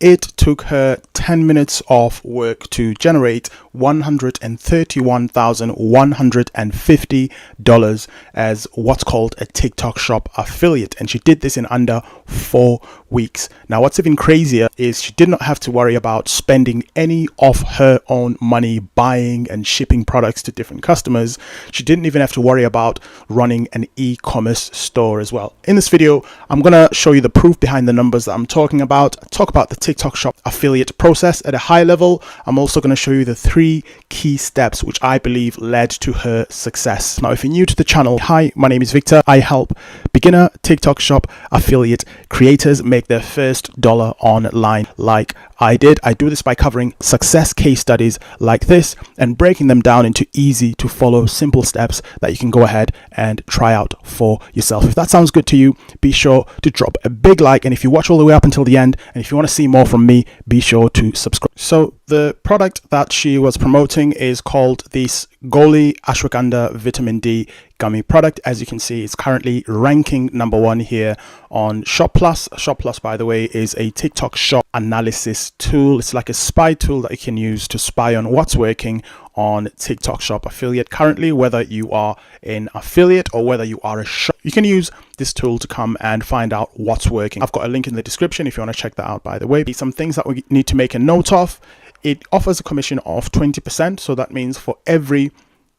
It took her 10 minutes of work to generate $131,150 as what's called a TikTok Shop affiliate, and she did this in under 4 weeks. Now, what's even crazier is she did not have to worry about spending any of her own money buying and shipping products to different customers. She didn't even have to worry about running an e-commerce store as well. In this video, I'm gonna show you the proof behind the numbers that I'm talking about. Talk about the TikTok Shop affiliate process at a high level. I'm also going to show you the 3 key steps which I believe led to her success. Now, if you're new to the channel, hi, my name is Victor. I help beginner TikTok Shop affiliate creators make their first dollar online like I did. I do this by covering success case studies like this and breaking them down into easy to follow simple steps that you can go ahead and try out for yourself. If that sounds good to you, be sure to drop a big like, and if you watch all the way up until the end and if you want to see more from me, be sure to subscribe. So the product that she was promoting is called this Goli Ashwagandha Vitamin D gummy product. As you can see, it's currently ranking #1 here on Shop Plus. Shop Plus, by the way, is a TikTok Shop analysis tool. It's like a spy tool that you can use to spy on what's working on TikTok Shop affiliate currently. Whether you are an affiliate or whether you are a shop, you can use this tool to come and find out what's working. I've got a link in the description if you want to check that out, by the way. Some things that we need to make a note of: it offers a commission of 20%. So that means for every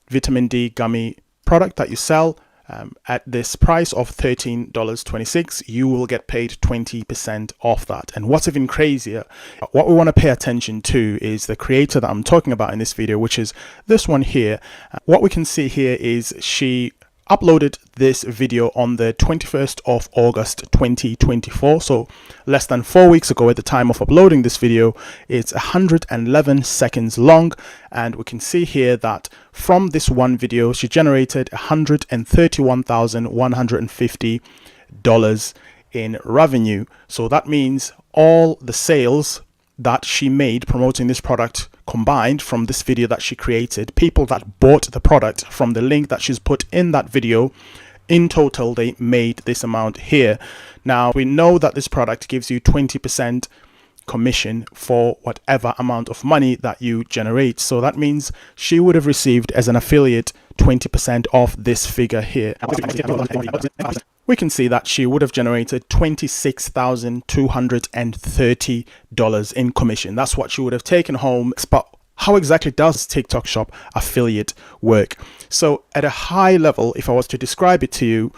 vitamin D gummy product that you sell at this price of $13.26, you will get paid 20% off that. And what's even crazier, what we want to pay attention to is the creator that I'm talking about in this video, which is this one here. What we can see here is she uploaded this video on the 21st of August 2024, so less than 4 weeks ago at the time of uploading this video. It's 111 seconds long, and we can see here that from this one video she generated $131,150 in revenue. So that means all the sales that she made promoting this product combined from this video that she created, people that bought the product from the link that she's put in that video, in total they made this amount here. Now, we know that this product gives you 20% commission for whatever amount of money that you generate. So that means she would have received as an affiliate 20% off this figure here. We can see that she would have generated $26,230 in commission. That's what she would have taken home. But how exactly does TikTok Shop affiliate work? So at a high level, if I was to describe it to you,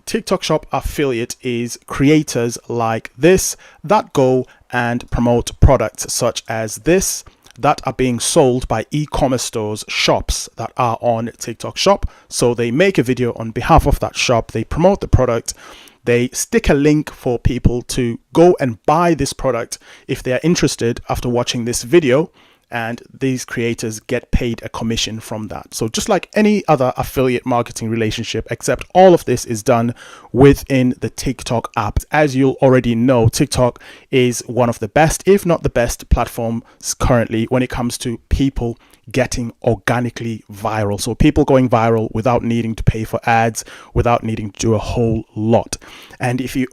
TikTok Shop affiliate is creators like this that go and promote products such as this that are being sold by e-commerce stores, shops that are on TikTok Shop. So they make a video on behalf of that shop, they promote the product, they stick a link for people to go and buy this product if they are interested after watching this video, and these creators get paid a commission from that. So just like any other affiliate marketing relationship, except all of this is done within the TikTok app. As you'll already know, TikTok is one of the best, if not the best, platforms currently when it comes to people getting organically viral. So people going viral without needing to pay for ads, without needing to do a whole lot. And if you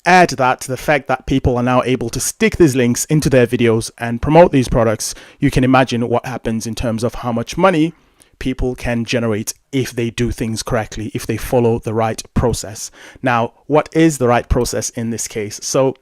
add that to the fact that people are now able to stick these links into their videos and promote these products, you can imagine what happens in terms of how much money people can generate if they do things correctly, if they follow the right process. Now, what is the right process in this case? So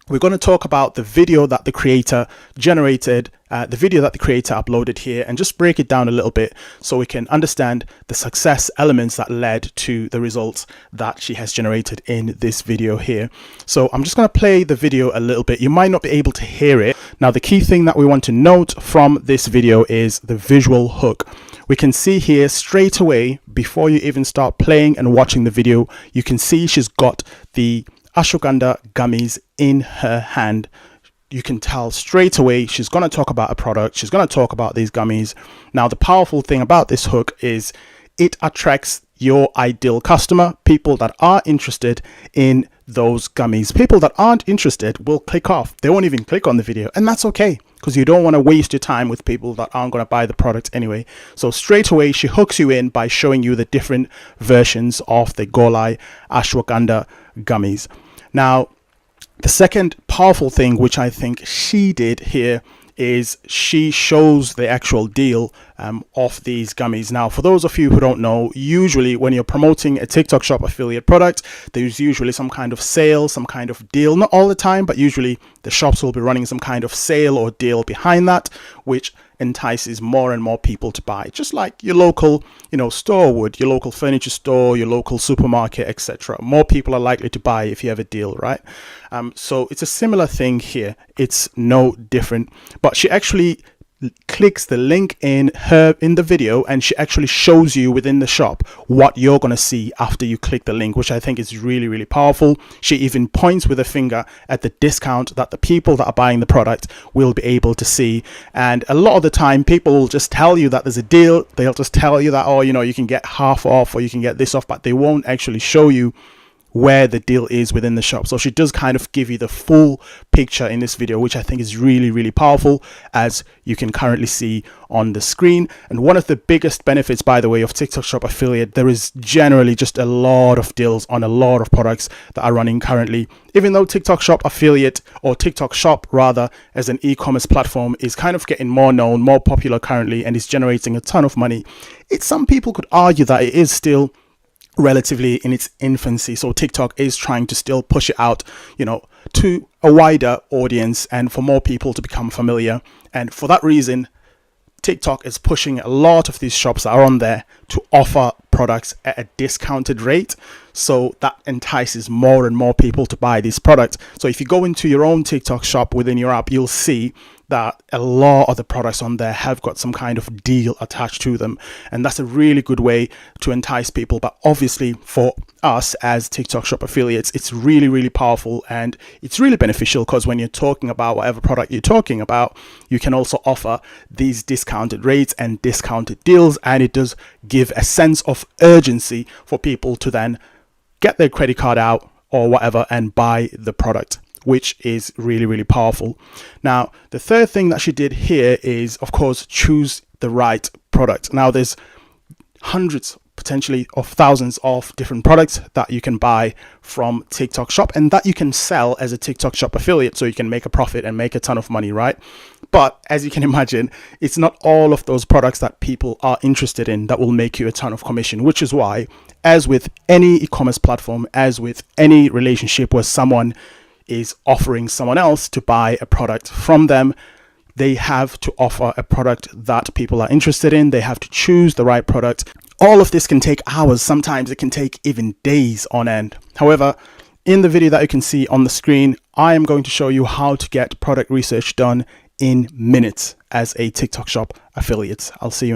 we're going to talk about the video that the creator generated, the video that the creator uploaded here, and just break it down a little bit so we can understand the success elements that led to the results that she has generated in this video here. So I'm just going to play the video a little bit. You might not be able to hear it. Now, the key thing that we want to note from this video is the visual hook. We can see here straight away, before you even start playing and watching the video, you can see she's got the ashwagandha gummies in her hand. You can tell straight away she's going to talk about a product, she's going to talk about these gummies. Now, the powerful thing about this hook is it attracts your ideal customer, people that are interested in those gummies. People that aren't interested will click off. They won't even click on the video, and that's okay, because you don't want to waste your time with people that aren't going to buy the product anyway. So straight away she hooks you in by showing you the different versions of the Goli Ashwagandha gummies. Now, The second powerful thing, which I think she did here, is she shows the actual deal of these gummies. Now, for those of you who don't know, usually when you're promoting a TikTok Shop affiliate product, there's usually some kind of sale, some kind of deal, not all the time, but usually the shops will be running some kind of sale or deal behind that, which entices more and more people to buy, just like your local store would, your local furniture store, your local supermarket, etc. More people are likely to buy if you have a deal, right? So it's a similar thing here. It's no different, but she actually clicks the link in the video, and she actually shows you within the shop what you're going to see after you click the link, which I think is really, really powerful. She even points with a finger at the discount that the people that are buying the product will be able to see. And a lot of the time people will just tell you that there's a deal. They'll just tell you that, oh, you can get half off or you can get this off, but they won't actually show you where the deal is within the shop. So she does kind of give you the full picture in this video, which I think is really, really powerful, as you can currently see on the screen. And one of the biggest benefits, by the way, of TikTok Shop affiliate, there is generally just a lot of deals on a lot of products that are running currently. Even though TikTok Shop affiliate, or TikTok Shop rather, as an e-commerce platform is kind of getting more known, more popular currently, and is generating a ton of money, some people could argue that it is still relatively in its infancy. So TikTok is trying to still push it out, to a wider audience and for more people to become familiar. And for that reason, TikTok is pushing a lot of these shops that are on there to offer products at a discounted rate, so that entices more and more people to buy these products. So if you go into your own TikTok shop within your app, you'll see that a lot of the products on there have got some kind of deal attached to them, and that's a really good way to entice people. But obviously for us as TikTok Shop affiliates, it's really, really powerful, and it's really beneficial, because when you're talking about whatever product you're talking about, you can also offer these discounted rates and discounted deals, and it does give a sense of urgency for people to then get their credit card out or whatever and buy the product, which is really, really powerful. Now, the third thing that she did here is, of course, choose the right product. Now, there's hundreds, potentially of thousands of different products that you can buy from TikTok Shop and that you can sell as a TikTok Shop affiliate, so you can make a profit and make a ton of money, right? But as you can imagine, it's not all of those products that people are interested in that will make you a ton of commission, which is why, as with any e-commerce platform, as with any relationship where someone is offering someone else to buy a product from them, they have to offer a product that people are interested in. They have to choose the right product. All of this can take hours. Sometimes it can take even days on end. However, in the video that you can see on the screen, I am going to show you how to get product research done in minutes as a TikTok Shop affiliate. I'll see you in